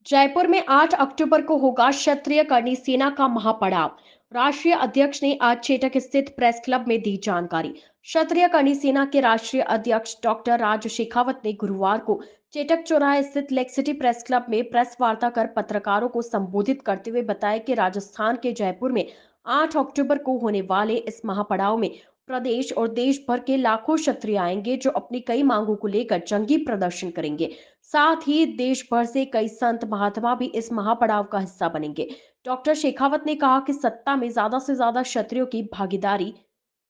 जयपुर में 8 अक्टूबर को होगा क्षत्रिय करणी सेना का महापड़ाव। राष्ट्रीय अध्यक्ष ने आज चेटक स्थित प्रेस क्लब में दी जानकारी। क्षत्रिय करणी सेना के राष्ट्रीय अध्यक्ष डॉक्टर राज शेखावत ने गुरुवार को चेटक चौराहे स्थित लेक सिटी प्रेस क्लब में प्रेस वार्ता कर पत्रकारों को संबोधित करते हुए बताया कि राजस्थान के जयपुर में 8 अक्टूबर को होने वाले इस महापड़ाव में प्रदेश और देश भर के लाखों क्षत्रिय आएंगे, जो अपनी कई मांगों को लेकर जंगी प्रदर्शन करेंगे। साथ ही देश भर से कई संत महात्मा भी इस महापड़ाव का हिस्सा बनेंगे। डॉक्टर शेखावत ने कहा कि सत्ता में ज्यादा से ज्यादा क्षत्रियों की भागीदारी,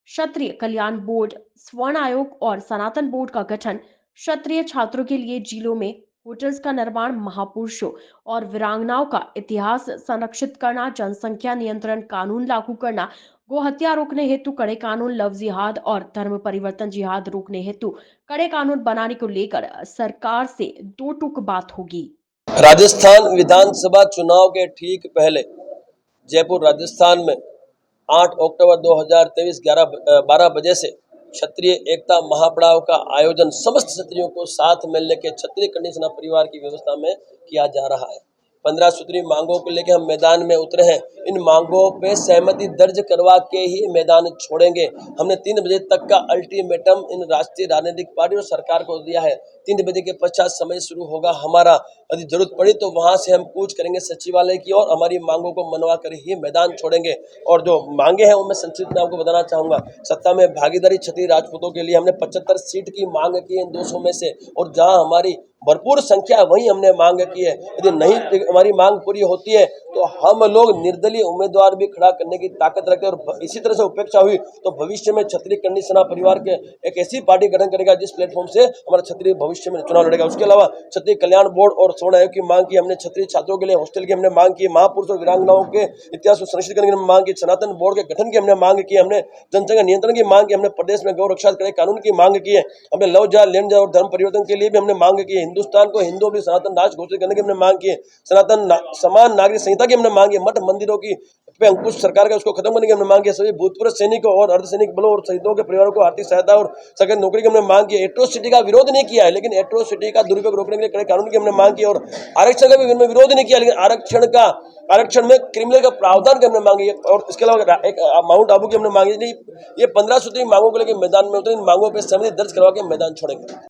क्षत्रिय कल्याण बोर्ड, स्वर्ण आयोग और सनातन बोर्ड का गठन, क्षत्रिय छात्रों के लिए जिलों में होटल्स का निर्माण, महापुरुषों और वीरांगनाओं का इतिहास संरक्षित करना, जनसंख्या नियंत्रण कानून लागू करना, गो हत्या रोकने हेतु कड़े कानून, लव जिहाद और धर्म परिवर्तन जिहाद रोकने हेतु कड़े कानून बनाने को लेकर सरकार से दो टूक बात होगी। राजस्थान विधानसभा चुनाव के ठीक पहले जयपुर राजस्थान में 8 अक्टूबर 2023 12 बजे से क्षत्रिय एकता महापड़ाव का आयोजन समस्त क्षत्रियों को साथ मिलने के क्षत्रिय करणी सेना परिवार की व्यवस्था में किया जा रहा है। 15 सूत्री मांगों को लेकर हम मैदान में उतरे हैं। इन मांगों पे सहमति दर्ज करवा के ही मैदान छोड़ेंगे। हमने 3 बजे तक का अल्टीमेटम इन राष्ट्रीय राजनीतिक पार्टी और सरकार को दिया है। 3 बजे के पश्चात समय शुरू होगा हमारा। यदि जरूरत पड़ी तो वहां से हम कूच करेंगे सचिवालय की और हमारी मांगों को मनवा कर ही मैदान छोड़ेंगे। और जो मांगे हैं वो मैं संक्षिप्त में आपको बताना चाहूंगा। सत्ता में भागीदारी क्षत्रिय राजपूतों के लिए हमने 75 सीट की मांग की इन 200 में से, और जहां हमारी भरपूर संख्या वहीं हमने मांग की है। यदि नहीं हमारी मांग पूरी होती है तो हम लोग निर्दलीय उम्मीदवार भी खड़ा करने की ताकत रखते हैं। और इसी तरह से उपेक्षा हुई तो भविष्य में क्षत्रिय करणी सेना परिवार के एक ऐसी पार्टी गठन करेगा जिस प्लेटफॉर्म से हमारा क्षत्रिय भविष्य में चुनाव लड़ेगा। उसके अलावा क्षत्रिय कल्याण बोर्ड और स्वर्ण आयोग की मांग की हमने, क्षत्रिय छात्रों के लिए हॉस्टल की हमने मांग की, महापुरुष और वीरांगनाओं के इतिहास को संरक्षित करने की मांग की, सनातन बोर्ड के गठन की हमने मांग की, हमने जनसंख्या नियंत्रण की मांग की, हमने प्रदेश में गौ रक्षा करे कानून की मांग की है, हमने लव जिहाद, लैंड जिहाद और धर्म परिवर्तन के लिए भी हमने मांग की है, हिंदुस्तान को हिंदू अपनी सनातन राष्ट्र घोषित करने की हमने मांग की है, समान नागरिक संहिता की हमने मांग की, मठ मंदिरों की पे अंकुश सरकार का उसको खत्म करने की हमने मांग की, सभी भूतपूर्व सैनिकों और अर्धसैनिक बलों और शहीदों के परिवारों को आर्थिक सहायता और सरकारी नौकरी की हमने मांग की। एट्रोसिटी का विरोध नहीं किया है, लेकिन एट्रोसिटी का दुरुपयोग रोकने के लिए कड़े कानून की हमने मांग की। और आरक्षण का भी हमने विरोध नहीं किया, लेकिन आरक्षण में क्रिमिनल का प्रावधान की हमने मांगी। और इसके अलावा एक माउंट आबू की हमने मांगी। ये 15 सूत्री मांगों को लेकर मैदान में उतरे। इन मांगों पर सहमति दर्ज करवा के मैदान छोड़ेंगे।